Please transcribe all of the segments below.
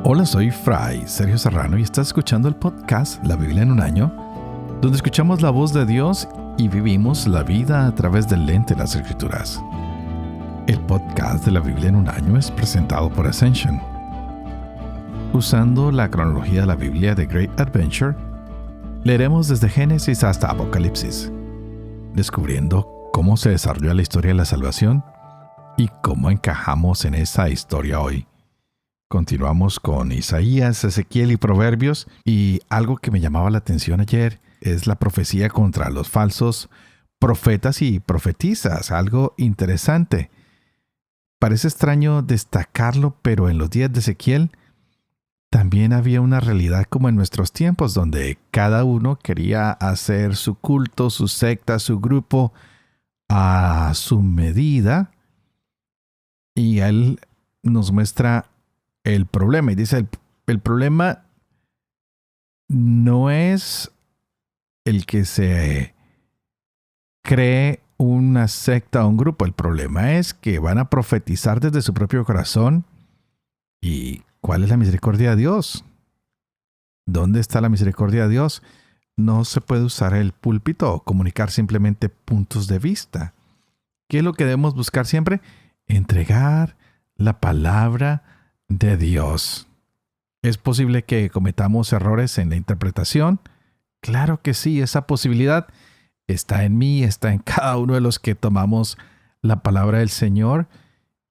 Hola, soy Fray Sergio Serrano y estás escuchando el podcast La Biblia en un año, donde escuchamos la voz de Dios y vivimos la vida a través del lente de las Escrituras. El podcast de La Biblia en un año es presentado por Ascension. Usando la cronología de la Biblia de Great Adventure, leeremos desde Génesis hasta Apocalipsis, descubriendo cómo se desarrolló la historia de la salvación y cómo encajamos en esa historia hoy. Continuamos con Isaías, Ezequiel y Proverbios, y algo que me llamaba la atención ayer es la profecía contra los falsos profetas y profetisas, algo interesante. Parece extraño destacarlo, pero en los días de Ezequiel también había una realidad como en nuestros tiempos, donde cada uno quería hacer su culto, su secta, su grupo a su medida, y él nos muestra el problema. Y dice, el problema no es el que se cree una secta o un grupo. El problema es que van a profetizar desde su propio corazón. ¿Y cuál es la misericordia de Dios? ¿Dónde está la misericordia de Dios? No se puede usar el púlpito o comunicar simplemente puntos de vista. ¿Qué es lo que debemos buscar siempre? Entregar la palabra de Dios. ¿Es posible que cometamos errores en la interpretación? Claro que sí, esa posibilidad está en mí, está en cada uno de los que tomamos la palabra del Señor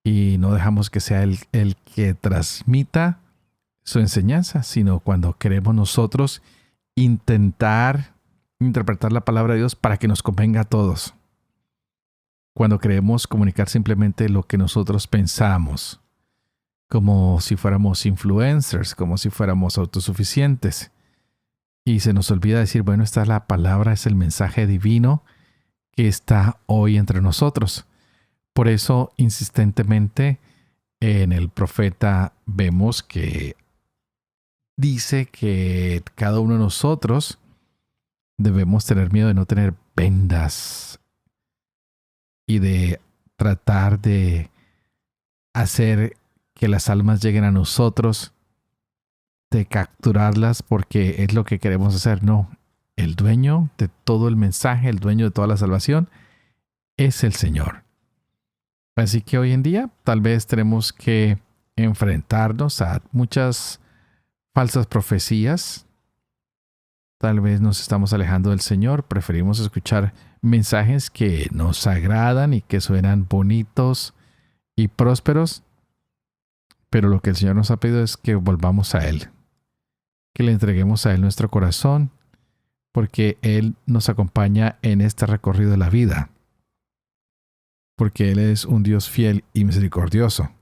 y no dejamos que sea el que transmita su enseñanza, sino cuando queremos nosotros intentar interpretar la palabra de Dios para que nos convenga a todos. Cuando queremos comunicar simplemente lo que nosotros pensamos, como si fuéramos influencers, como si fuéramos autosuficientes. Y se nos olvida decir, bueno, esta es la palabra, es el mensaje divino que está hoy entre nosotros. Por eso, insistentemente, en el profeta vemos que dice que cada uno de nosotros debemos tener miedo de no tener vendas y de tratar de hacer que las almas lleguen a nosotros, de capturarlas porque es lo que queremos hacer. No, el dueño de todo el mensaje, el dueño de toda la salvación es el Señor. Así que hoy en día tal vez tenemos que enfrentarnos a muchas falsas profecías. Tal vez nos estamos alejando del Señor, preferimos escuchar mensajes que nos agradan y que suenan bonitos y prósperos. Pero lo que el Señor nos ha pedido es que volvamos a Él, que le entreguemos a Él nuestro corazón, porque Él nos acompaña en este recorrido de la vida, porque Él es un Dios fiel y misericordioso.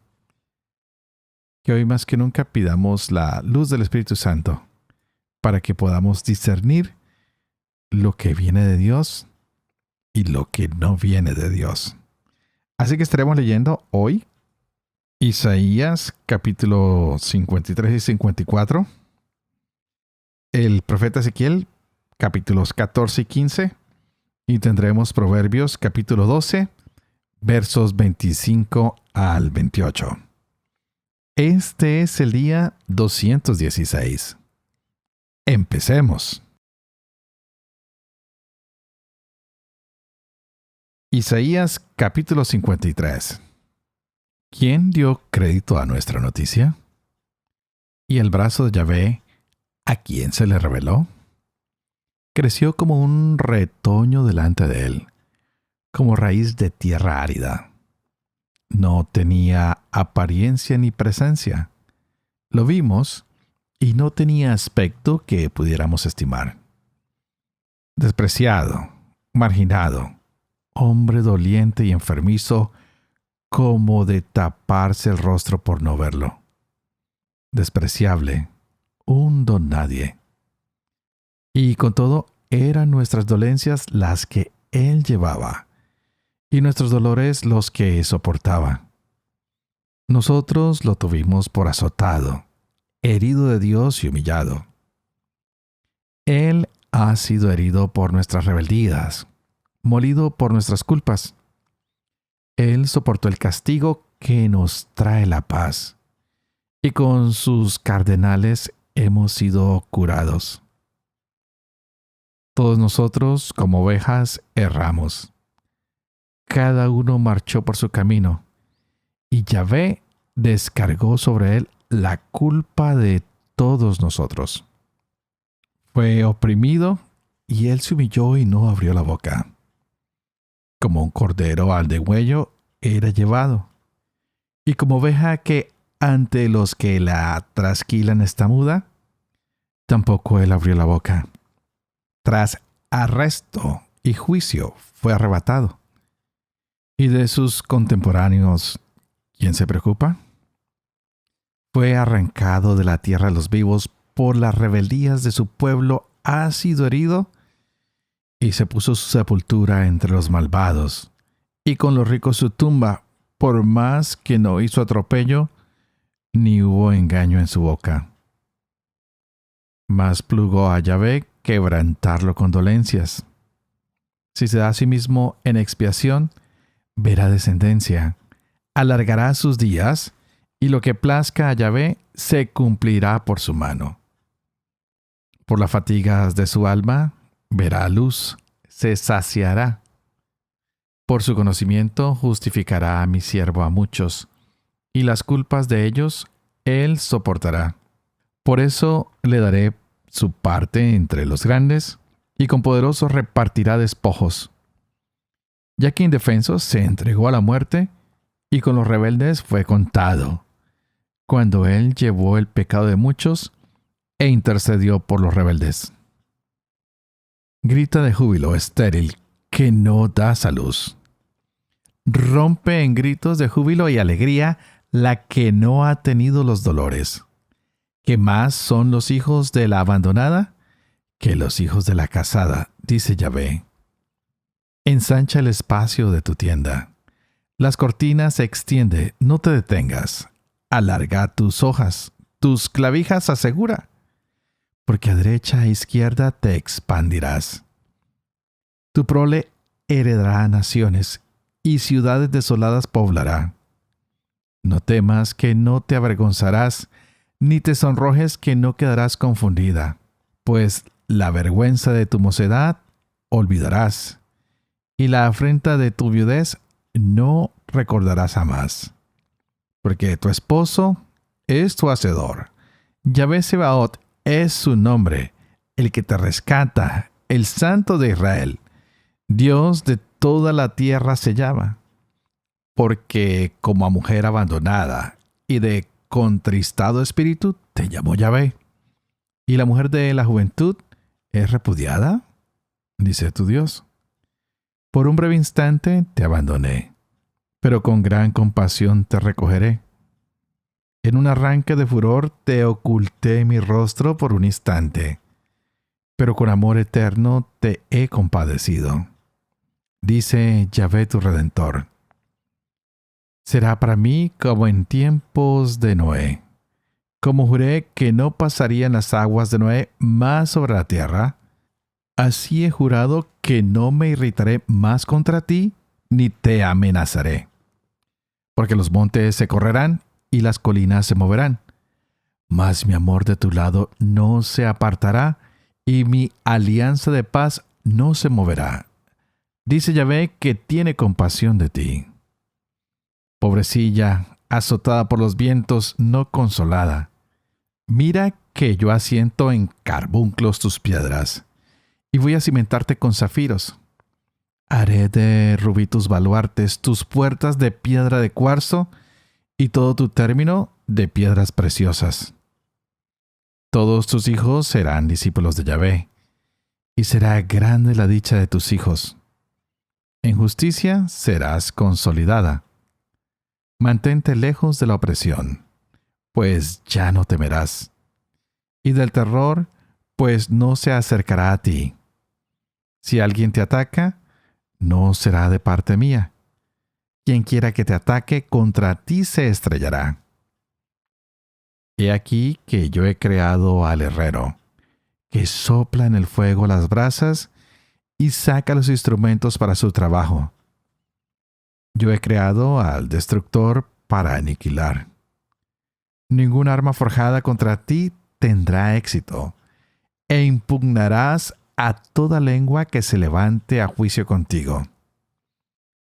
Que hoy más que nunca pidamos la luz del Espíritu Santo para que podamos discernir lo que viene de Dios y lo que no viene de Dios. Así que estaremos leyendo hoy Isaías capítulo 53 y 54, el profeta Ezequiel capítulos 14 y 15, y tendremos Proverbios capítulo 12, versos 25 al 28. Este es el día 216. Empecemos. Isaías capítulo 53. ¿Quién dio crédito a nuestra noticia? ¿Y el brazo de Yahvé, a quién se le reveló? Creció como un retoño delante de él, como raíz de tierra árida. No tenía apariencia ni presencia. Lo vimos y no tenía aspecto que pudiéramos estimar. Despreciado, marginado, hombre doliente y enfermizo, como de taparse el rostro por no verlo. Despreciable, un don nadie. Y con todo, eran nuestras dolencias las que Él llevaba, y nuestros dolores los que soportaba. Nosotros lo tuvimos por azotado, herido de Dios y humillado. Él ha sido herido por nuestras rebeldías, molido por nuestras culpas. Él soportó el castigo que nos trae la paz, y con sus cardenales hemos sido curados. Todos nosotros, como ovejas, erramos. Cada uno marchó por su camino, y Yahvé descargó sobre él la culpa de todos nosotros. Fue oprimido, y él se humilló y no abrió la boca. Como un cordero al degüello era llevado, y como oveja que ante los que la trasquilan está muda, tampoco él abrió la boca. Tras arresto y juicio fue arrebatado. ¿Y de sus contemporáneos quién se preocupa? Fue arrancado de la tierra de los vivos, por las rebeldías de su pueblo ha sido herido, y se puso su sepultura entre los malvados, y con los ricos su tumba, por más que no hizo atropello, ni hubo engaño en su boca. Mas plugó a Yahvé quebrantarlo con dolencias. Si se da a sí mismo en expiación, verá descendencia, alargará sus días, y lo que plazca a Yahvé se cumplirá por su mano. Por las fatigas de su alma verá luz, se saciará. Por su conocimiento justificará a mi siervo a muchos, y las culpas de ellos él soportará. Por eso le daré su parte entre los grandes, y con poderosos repartirá despojos. Ya que indefenso se entregó a la muerte, y con los rebeldes fue contado, cuando él llevó el pecado de muchos e intercedió por los rebeldes. Grita de júbilo estéril que no das a luz. Rompe en gritos de júbilo y alegría la que no ha tenido los dolores. ¿Qué más son los hijos de la abandonada que los hijos de la casada?, dice Yahvé. Ensancha el espacio de tu tienda. Las cortinas se extiende, no te detengas. Alarga tus hojas, tus clavijas asegura, porque a derecha e izquierda te expandirás. Tu prole heredará naciones, y ciudades desoladas poblará. No temas que no te avergonzarás, ni te sonrojes que no quedarás confundida, pues la vergüenza de tu mocedad olvidarás, y la afrenta de tu viudez no recordarás jamás. Porque tu esposo es tu hacedor. Yahvé Sebaot es su nombre, el que te rescata, el Santo de Israel. Dios de toda la tierra se llama. Porque como a mujer abandonada y de contristado espíritu te llamó Yahvé. ¿Y la mujer de la juventud es repudiada?, dice tu Dios. Por un breve instante te abandoné, pero con gran compasión te recogeré. En un arranque de furor te oculté mi rostro por un instante, pero con amor eterno te he compadecido. Dice Yahvé tu Redentor. Será para mí como en tiempos de Noé. Como juré que no pasarían las aguas de Noé más sobre la tierra, así he jurado que no me irritaré más contra ti, ni te amenazaré. Porque los montes se correrán y las colinas se moverán, mas mi amor de tu lado no se apartará, y mi alianza de paz no se moverá. Dice Yahvé que tiene compasión de ti. Pobrecilla, azotada por los vientos, no consolada. Mira que yo asiento en carbunclos tus piedras, y voy a cimentarte con zafiros. Haré de rubí tus baluartes, tus puertas de piedra de cuarzo, y todo tu término de piedras preciosas. Todos tus hijos serán discípulos de Yahvé, y será grande la dicha de tus hijos. En justicia serás consolidada. Mantente lejos de la opresión, pues ya no temerás, y del terror, pues no se acercará a ti. Si alguien te ataca, no será de parte mía. Quien quiera que te ataque, contra ti se estrellará. He aquí que yo he creado al herrero, que sopla en el fuego las brasas y saca los instrumentos para su trabajo. Yo he creado al destructor para aniquilar. Ninguna arma forjada contra ti tendrá éxito, e impugnarás a toda lengua que se levante a juicio contigo.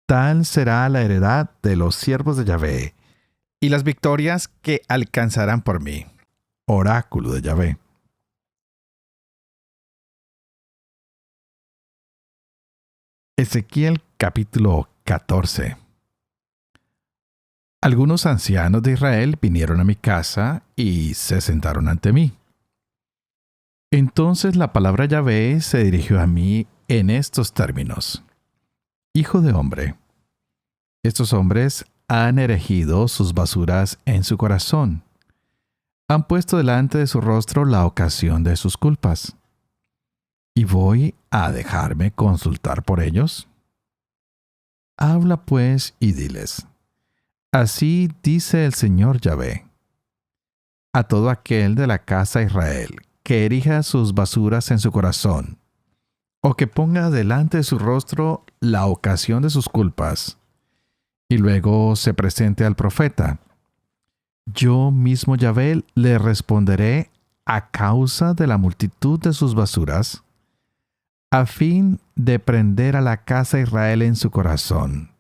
Tal será la heredad de los siervos de Yahvé, y las victorias que alcanzarán por mí. Oráculo de Yahvé. Ezequiel capítulo 14. Algunos ancianos de Israel vinieron a mi casa y se sentaron ante mí. Entonces la palabra Yahvé se dirigió a mí en estos términos: Hijo de hombre, estos hombres han erigido sus basuras en su corazón. Han puesto delante de su rostro la ocasión de sus culpas. ¿Y voy a dejarme consultar por ellos? Habla pues y diles: Así dice el Señor Yahvé: a todo aquel de la casa de Israel que erija sus basuras en su corazón, o que ponga delante de su rostro la ocasión de sus culpas, y luego se presente al profeta, yo mismo Yahvé le responderé a causa de la multitud de sus basuras, a fin de prender a la casa de Israel en su corazón,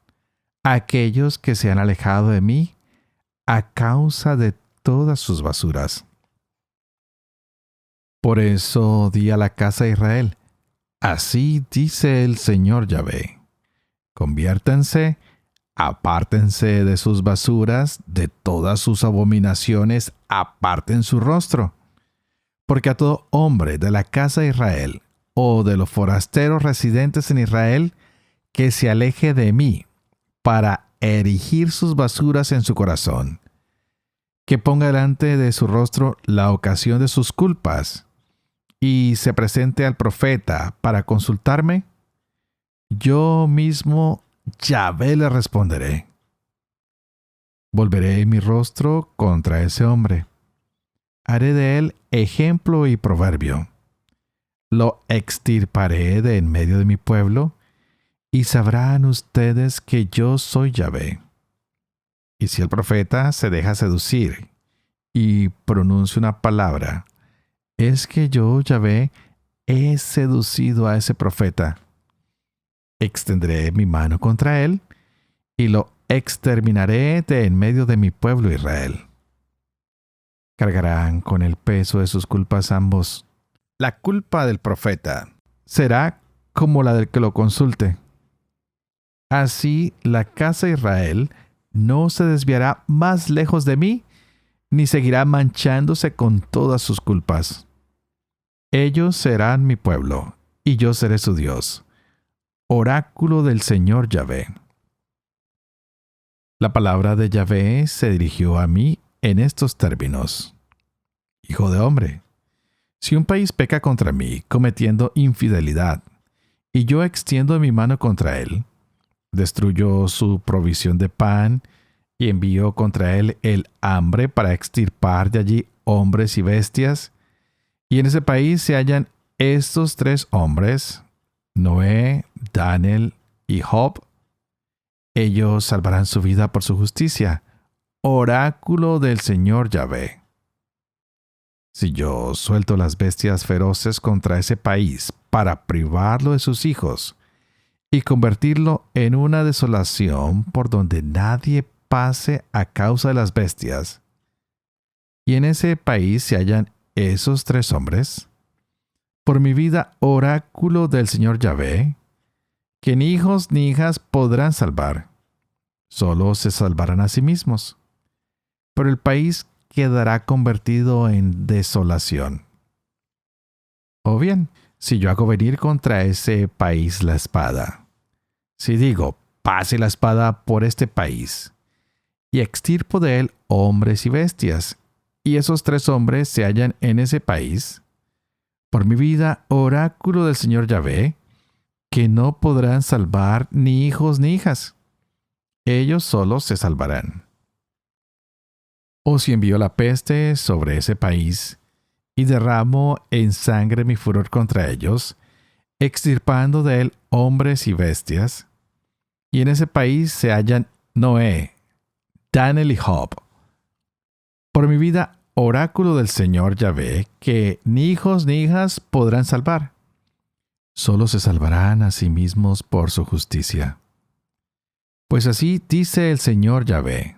aquellos que se han alejado de mí a causa de todas sus basuras. Por eso di a la casa de Israel: así dice el Señor Yahvé: conviértanse, apártense de sus basuras, de todas sus abominaciones aparten su rostro, porque a todo hombre de la casa de Israel o de los forasteros residentes en Israel que se aleje de mí para erigir sus basuras en su corazón, que ponga delante de su rostro la ocasión de sus culpas y se presente al profeta para consultarme, yo mismo Yahvé le responderé. Volveré mi rostro contra ese hombre. Haré de él ejemplo y proverbio. Lo extirparé de en medio de mi pueblo, y sabrán ustedes que yo soy Yahvé. Y si el profeta se deja seducir y pronuncia una palabra, es que yo, Yahvé, he seducido a ese profeta. Extenderé mi mano contra él y lo exterminaré de en medio de mi pueblo Israel. Cargarán con el peso de sus culpas ambos. La culpa del profeta será como la del que lo consulte. Así la casa de Israel no se desviará más lejos de mí, ni seguirá manchándose con todas sus culpas. Ellos serán mi pueblo, y yo seré su Dios. Oráculo del Señor Yahvé. La palabra de Yahvé se dirigió a mí en estos términos: Hijo de hombre, si un país peca contra mí cometiendo infidelidad, y yo extiendo mi mano contra él, destruyo su provisión de pan y envío contra él el hambre para extirpar de allí hombres y bestias, y en ese país se hallan estos tres hombres, Noé, Daniel y Job, ellos salvarán su vida por su justicia. Oráculo del Señor Yahvé. Si yo suelto las bestias feroces contra ese país para privarlo de sus hijos y convertirlo en una desolación por donde nadie pase a causa de las bestias, y en ese país se hallan esos tres hombres, por mi vida, oráculo del Señor Yahvé, que ni hijos ni hijas podrán salvar, solo se salvarán a sí mismos, pero el país quedará convertido en desolación. O bien, si yo hago venir contra ese país la espada, si digo, pase la espada por este país, y extirpo de él hombres y bestias, y esos tres hombres se hallan en ese país, por mi vida, oráculo del Señor Yahvé, que no podrán salvar ni hijos ni hijas. Ellos solos se salvarán. O si envío la peste sobre ese país, y derramo en sangre mi furor contra ellos, extirpando de él hombres y bestias, y en ese país se hallan Noé, Daniel y Job. Por mi vida, oráculo del Señor Yahvé, que ni hijos ni hijas podrán salvar. Solo se salvarán a sí mismos por su justicia. Pues así dice el Señor Yahvé: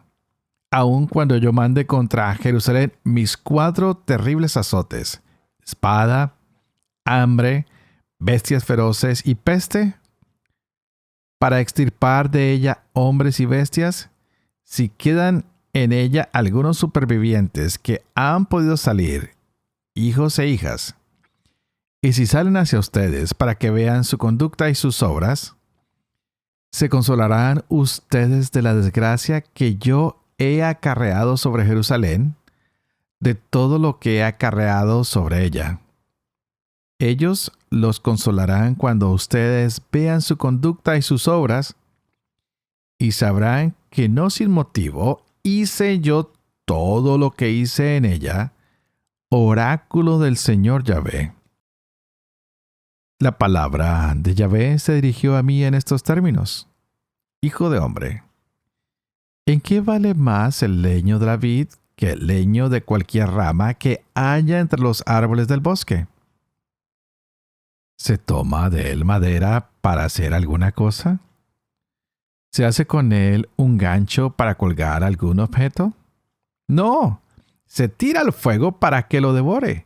aun cuando yo mande contra Jerusalén mis 4 terribles azotes, espada, hambre, bestias feroces y peste, para extirpar de ella hombres y bestias, si quedan en ella algunos supervivientes que han podido salir, hijos e hijas, y si salen hacia ustedes para que vean su conducta y sus obras, se consolarán ustedes de la desgracia que yo he acarreado sobre Jerusalén, de todo lo que he acarreado sobre ella. Ellos los consolarán cuando ustedes vean su conducta y sus obras, y sabrán que no sin motivo hice yo todo lo que hice en ella, oráculo del Señor Yahvé. La palabra de Yahvé se dirigió a mí en estos términos: Hijo de hombre, ¿en qué vale más el leño de la vid que el leño de cualquier rama que haya entre los árboles del bosque? ¿Se toma de él madera para hacer alguna cosa? ¿Se hace con él un gancho para colgar algún objeto? No, se tira al fuego para que lo devore.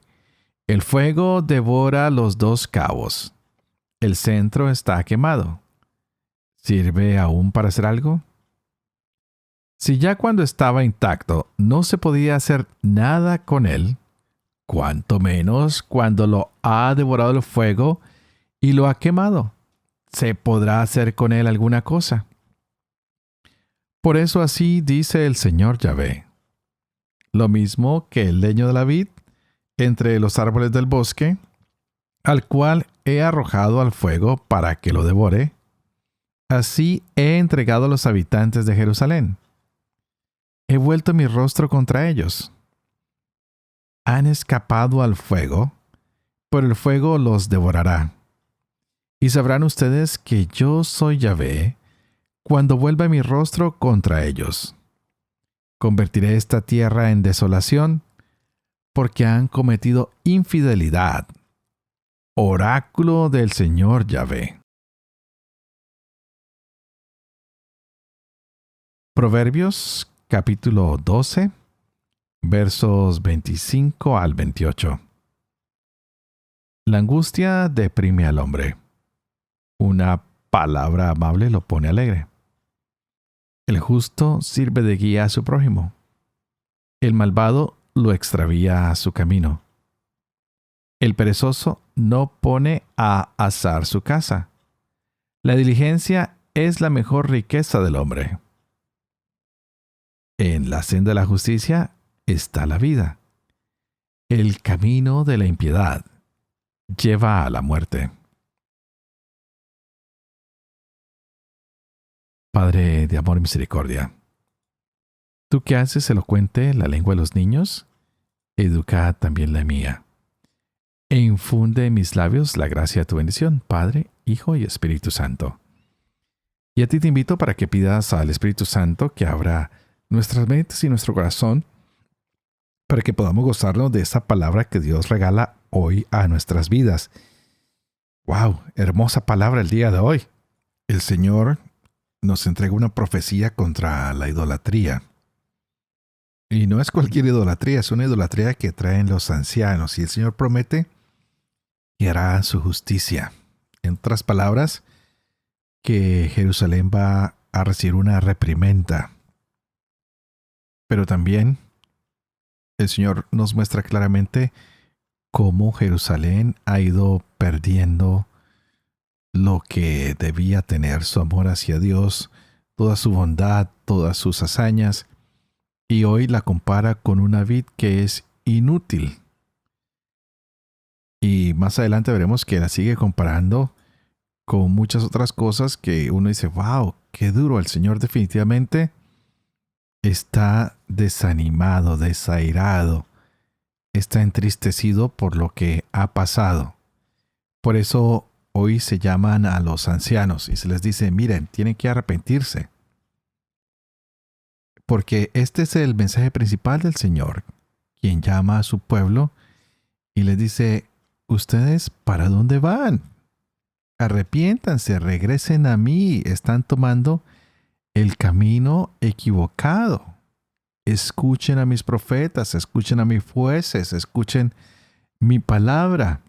El fuego devora los 2 cabos. El centro está quemado. ¿Sirve aún para hacer algo? Si ya cuando estaba intacto no se podía hacer nada con él, cuanto menos cuando lo ha devorado el fuego y lo ha quemado, se podrá hacer con él alguna cosa. Por eso así dice el Señor Yahvé: lo mismo que el leño de la vid entre los árboles del bosque, al cual he arrojado al fuego para que lo devore, así he entregado a los habitantes de Jerusalén. He vuelto mi rostro contra ellos. Han escapado al fuego, pero el fuego los devorará. Y sabrán ustedes que yo soy Yahvé cuando vuelva mi rostro contra ellos. Convertiré esta tierra en desolación, porque han cometido infidelidad. Oráculo del Señor Yahvé. Proverbios capítulo 12, versos 25 al 28. La angustia deprime al hombre. Una palabra amable lo pone alegre. El justo sirve de guía a su prójimo. El malvado lo extravía a su camino. El perezoso no pone a asar su casa. La diligencia es la mejor riqueza del hombre. En la senda de la justicia está la vida. El camino de la impiedad lleva a la muerte. Padre de amor y misericordia, tú que haces elocuente la lengua de los niños, educa también la mía. E infunde en mis labios la gracia de tu bendición, Padre, Hijo y Espíritu Santo. Y a ti te invito para que pidas al Espíritu Santo que abra nuestras mentes y nuestro corazón para que podamos gozarnos de esa palabra que Dios regala hoy a nuestras vidas. ¡Wow! Hermosa palabra el día de hoy. El Señor nos entrega una profecía contra la idolatría. Y no es cualquier idolatría, es una idolatría que traen los ancianos. Y el Señor promete que hará su justicia. En otras palabras, que Jerusalén va a recibir una reprimenda. Pero también el Señor nos muestra claramente cómo Jerusalén ha ido perdiendo lo que debía tener, su amor hacia Dios, toda su bondad, todas sus hazañas, y hoy la compara con una vid que es inútil. Y más adelante veremos que la sigue comparando con muchas otras cosas que uno dice, wow, qué duro. El Señor definitivamente está desanimado, desairado, está entristecido por lo que ha pasado. Por eso hoy se llaman a los ancianos y se les dice, miren, tienen que arrepentirse. Porque este es el mensaje principal del Señor, quien llama a su pueblo y les dice, ¿ustedes para dónde van? Arrepiéntanse, regresen a mí, están tomando el camino equivocado. Escuchen a mis profetas, escuchen a mis jueces, escuchen mi palabra.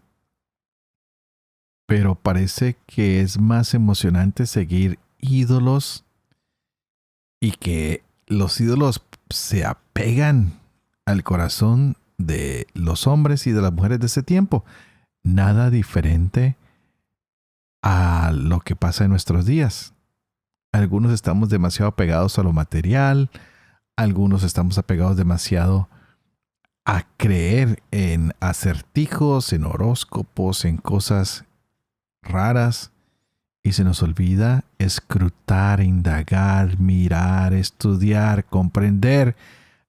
Pero parece que es más emocionante seguir ídolos y que los ídolos se apegan al corazón de los hombres y de las mujeres de ese tiempo. Nada diferente a lo que pasa en nuestros días. Algunos estamos demasiado apegados a lo material, algunos estamos apegados demasiado a creer en acertijos, en horóscopos, en cosas raras, y se nos olvida escrutar, indagar, mirar, estudiar, comprender,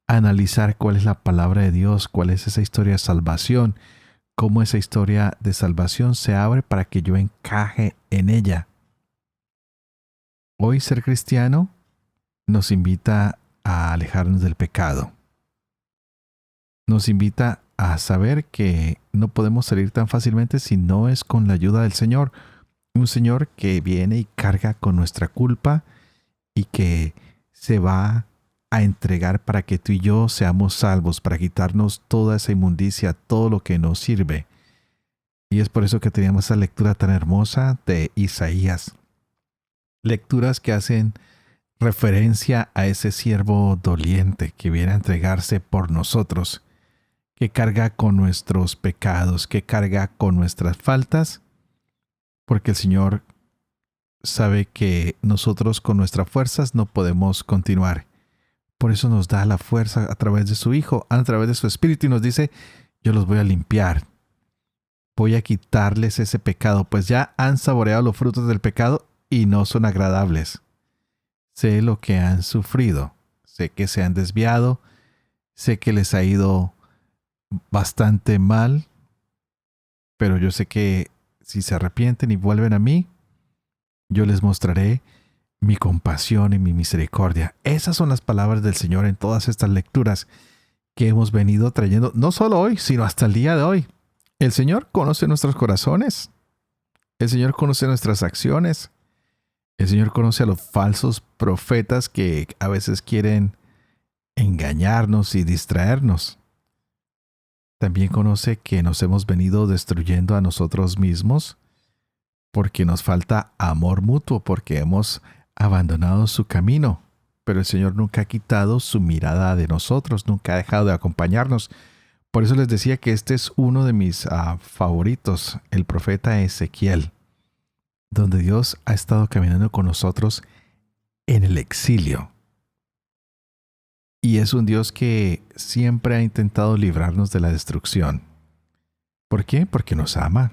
analizar cuál es la palabra de Dios, cuál es esa historia de salvación, cómo esa historia de salvación se abre para que yo encaje en ella. Hoy ser cristiano nos invita a alejarnos del pecado. Nos invita a saber que no podemos salir tan fácilmente si no es con la ayuda del Señor. Un Señor que viene y carga con nuestra culpa y que se va a entregar para que tú y yo seamos salvos, para quitarnos toda esa inmundicia, todo lo que nos sirve. Y es por eso que teníamos esa lectura tan hermosa de Isaías. Lecturas que hacen referencia a ese siervo doliente que viene a entregarse por nosotros, que carga con nuestros pecados, que carga con nuestras faltas, porque el Señor sabe que nosotros con nuestras fuerzas no podemos continuar. Por eso nos da la fuerza a través de su Hijo, a través de su Espíritu, y nos dice, yo los voy a limpiar. Voy a quitarles ese pecado, pues ya han saboreado los frutos del pecado y no son agradables. Sé lo que han sufrido, sé que se han desviado, sé que les ha ido bastante mal, pero yo sé que si se arrepienten y vuelven a mí, yo les mostraré mi compasión y mi misericordia. Esas son las palabras del Señor en todas estas lecturas que hemos venido trayendo, no solo hoy, sino hasta el día de hoy. El Señor conoce nuestros corazones. El Señor conoce nuestras acciones. El Señor conoce a los falsos profetas que a veces quieren engañarnos y distraernos. También conoce que nos hemos venido destruyendo a nosotros mismos porque nos falta amor mutuo, porque hemos abandonado su camino. Pero el Señor nunca ha quitado su mirada de nosotros, nunca ha dejado de acompañarnos. Por eso les decía que este es uno de mis favoritos, el profeta Ezequiel, donde Dios ha estado caminando con nosotros en el exilio. Y es un Dios que siempre ha intentado librarnos de la destrucción. ¿Por qué? Porque nos ama.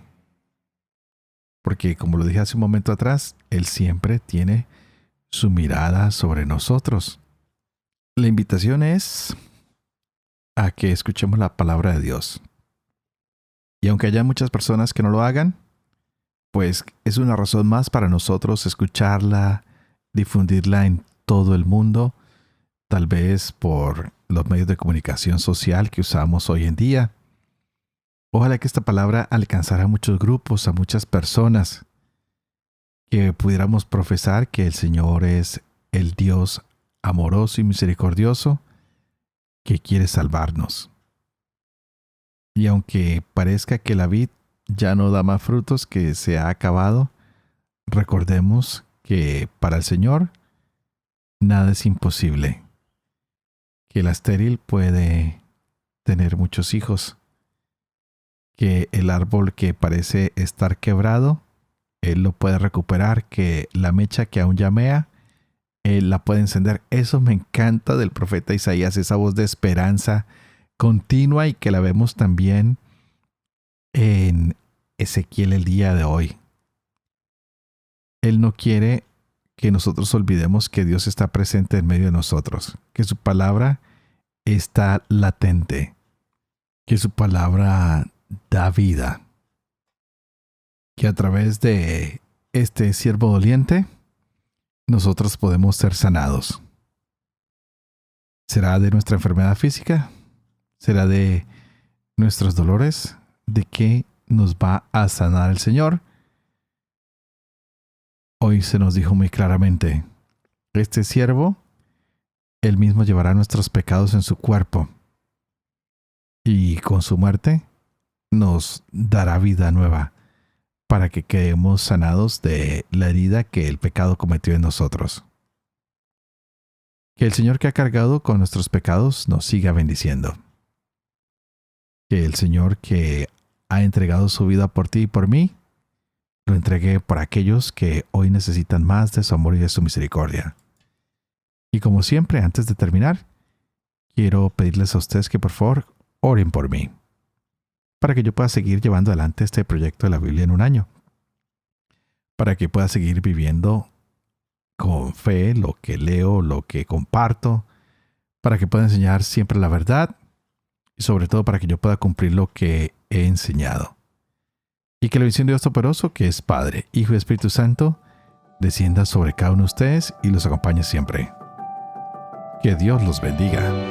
Porque, como lo dije hace un momento atrás, Él siempre tiene su mirada sobre nosotros. La invitación es a que escuchemos la palabra de Dios. Y aunque haya muchas personas que no lo hagan, pues es una razón más para nosotros escucharla, difundirla en todo el mundo, tal vez por los medios de comunicación social que usamos hoy en día. Ojalá que esta palabra alcanzara a muchos grupos, a muchas personas, que pudiéramos profesar que el Señor es el Dios amoroso y misericordioso que quiere salvarnos. Y aunque parezca que la vid ya no da más frutos, que se ha acabado, recordemos que para el Señor nada es imposible. Que la estéril puede tener muchos hijos. Que el árbol que parece estar quebrado, Él lo puede recuperar. Que la mecha que aún llamea, Él la puede encender. Eso me encanta del profeta Isaías, esa voz de esperanza continua y que la vemos también en Ezequiel el día de hoy. Él no quiere que nosotros olvidemos que Dios está presente en medio de nosotros, que su palabra está latente, que su palabra da vida, que a través de este siervo doliente nosotros podemos ser sanados. ¿Será de nuestra enfermedad física? ¿Será de nuestros dolores? ¿De qué nos va a sanar el Señor? Hoy se nos dijo muy claramente, este siervo, él mismo llevará nuestros pecados en su cuerpo y con su muerte nos dará vida nueva para que quedemos sanados de la herida que el pecado cometió en nosotros. Que el Señor que ha cargado con nuestros pecados nos siga bendiciendo. Que el Señor que ha entregado su vida por ti y por mí, lo entregue por aquellos que hoy necesitan más de su amor y de su misericordia. Y como siempre, antes de terminar, quiero pedirles a ustedes que por favor oren por mí, para que yo pueda seguir llevando adelante este proyecto de la Biblia en un año, para que pueda seguir viviendo con fe lo que leo, lo que comparto, para que pueda enseñar siempre la verdad y sobre todo para que yo pueda cumplir lo que he enseñado. Y que la bendición de Dios Todopoderoso, que es Padre, Hijo y Espíritu Santo, descienda sobre cada uno de ustedes y los acompañe siempre. Que Dios los bendiga.